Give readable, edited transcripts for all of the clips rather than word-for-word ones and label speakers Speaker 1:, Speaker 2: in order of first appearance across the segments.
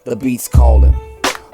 Speaker 1: The beat's calling,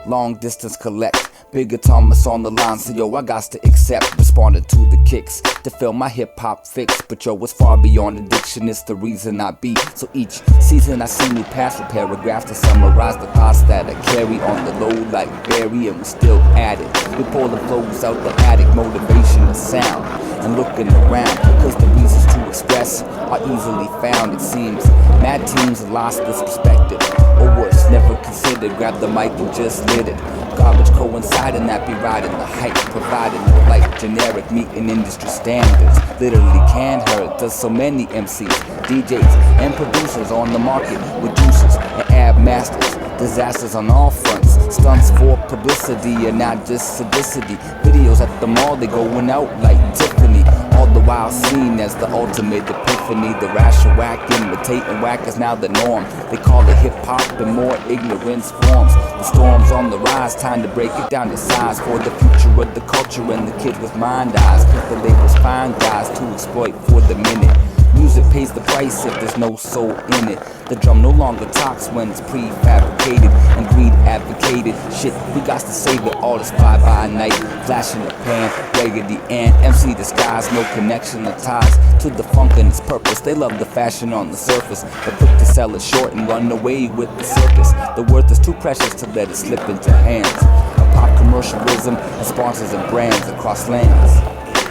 Speaker 1: long distance collect. Bigger Thomas on the line, so yo, I got to accept. Responding to the kicks to fill my hip-hop fix. But yo, it's far beyond addiction, it's the reason I be. So each season I see new paths with paragraphs to summarize the thoughts that I carry on the load like Barry, and we still at it. We pull the flows out the attic, motivation and sound. And looking around, because the reasons to express are easily found. It seems mad teams have lost this perspective, or worse, never considered. Grab the mic and just lit it. Garbage coinciding that be riding the hype, providing the light, generic meeting industry standards. Literally can't hurt. There's so many MCs, DJs, and producers on the market with juices and ab masters. Disasters on all fronts, stunts for publicity and not just sadicity. Videos at the mall, they going out like Tiffany. All the while seen as the ultimate epiphany. The rational whack, imitating whack is now the norm. They call it hip-hop and more ignorance forms. The storm's on the rise, time to break it down to size. For the future of the culture and the kids with mind eyes. Cause the labels find guys to exploit for the minute. Music pays the price if there's no soul in it. The drum no longer talks when it's prefabricated and greed advocated. Shit, we got to save it, all this fly by night. Flash in the pan, raggedy and MC disguise. No connection or ties to the funk and its purpose. They love the fashion on the surface, but quick to sell it short and run away with the circus. The worth is too precious to let it slip into hands. A pop commercialism and sponsors and brands across lands.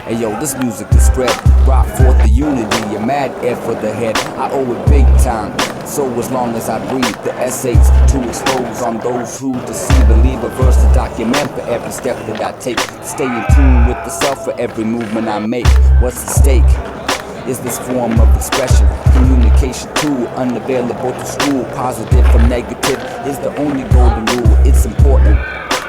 Speaker 1: Hey yo, this music is spread, brought forth the unity, a mad air for the head. I owe it big time, so as long as I breathe. The essays to expose on those who deceive, and leave a verse to document for every step that I take. Stay in tune with the self for every movement I make. What's at stake? Is this form of expression, communication tool, unavailable to school. Positive from negative is the only golden rule. It's important,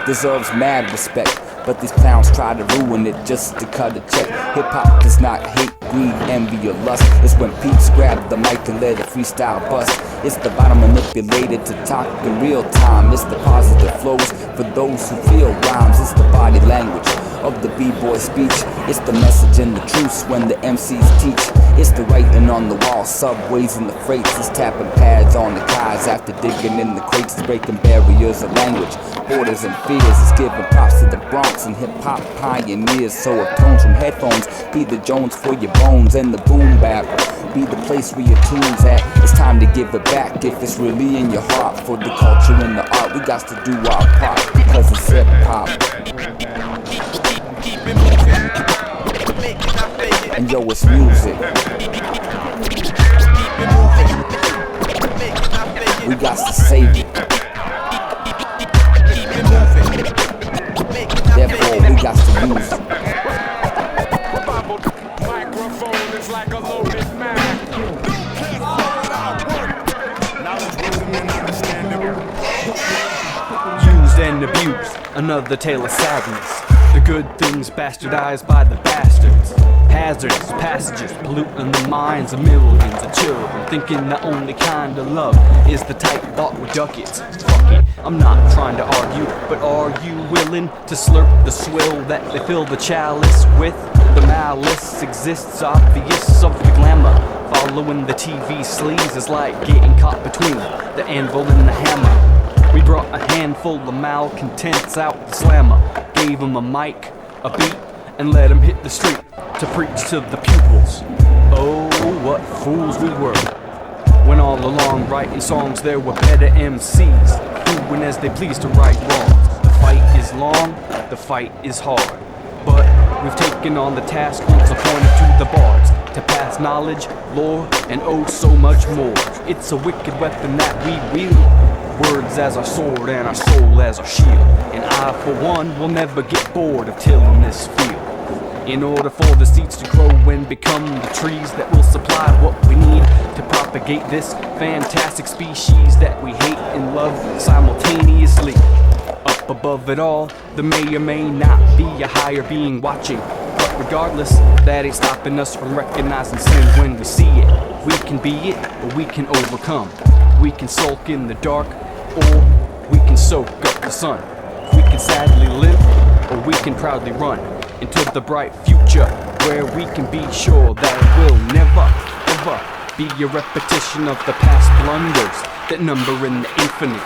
Speaker 1: deserves mad respect. But these clowns try to ruin it just to cut a check. Hip-hop does not hate, greed, envy, or lust. It's when peeps grab the mic and let a freestyle bust. It's the bottom manipulated to talk in real time. It's the positive flows for those who feel rhymes. It's the body language of the b-boy speech. It's the message and the truths when the MCs teach. It's the writing on the wall, subways and the freights. It's tapping pads on the cars after digging in the crates. Breaking barriers of language, borders and fears. It's giving props to the Bronx and hip-hop pioneers. So if tones from headphones be the Jones for your bones, and the boom bap be the place where your tunes at. It's time to give it back if it's really in your heart. For the culture and the art, we got to do our part, because it's hip-hop. And yo, it's music. We got to save it. Therefore, we got to use it.
Speaker 2: Microphone is like a loaded mag. Used and abused, another tale of sadness. The good things bastardized by the bastards. Hazardous passages polluting the minds of millions of children, thinking the only kind of love is the tight thought with ducats. Fuck it, I'm not trying to argue, but are you willing to slurp the swill that they fill the chalice with? The malice exists, obvious of the glamour. Following the TV sleaze is like getting caught between the anvil and the hammer. We brought a handful of malcontents out the slammer, gave them a mic, a beat, and let them hit the street to preach to the pupils. Oh, what fools we were, when all along writing songs there were better MCs, doing as they please to right wrongs. The fight is long, the fight is hard, but we've taken on the task once appointed to the bards, to pass knowledge, lore, and oh so much more. It's a wicked weapon that we wield, words as our sword and our soul as our shield. And I, for one, will never get bored of tilling this field. In order for the seeds to grow and become the trees that will supply what we need to propagate this fantastic species that we hate and love simultaneously. Up above it all, there may or may not be a higher being watching. But regardless, that ain't stopping us from recognizing sin when we see it. We can be it, or we can overcome. We can sulk in the dark, or we can soak up the sun. We can sadly live, or we can proudly run into the bright future, where we can be sure that it will never, ever be a repetition of the past blunders that number in the infinite.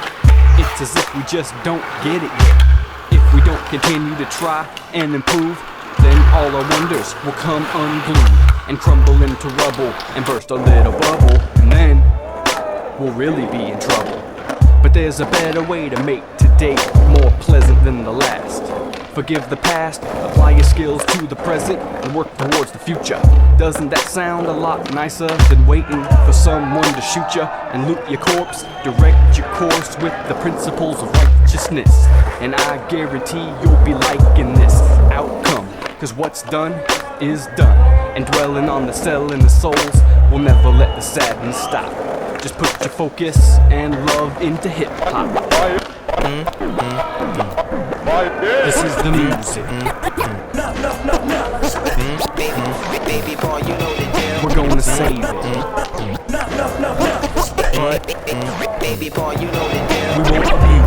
Speaker 2: it's as if we just don't get it yet. If we don't continue to try and improve, then all our wonders will come unglued and crumble into rubble and burst a little bubble, and then we'll really be in trouble. But there's a better way to make today more pleasant than the last. Forgive the past, apply your skills to the present, and work towards the future. Doesn't that sound a lot nicer than waiting for someone to shoot ya and loot your corpse? Direct your course with the principles of righteousness, and I guarantee you'll be liking this outcome. Cause what's done is done, and dwelling on the cell in the souls will never let the sadness stop. Just put your focus and love into hip-hop. This is the music.
Speaker 3: Baby boy, you know the deal.
Speaker 2: We're gonna save it. But
Speaker 3: baby boy, you know the deal.
Speaker 2: we won't abuse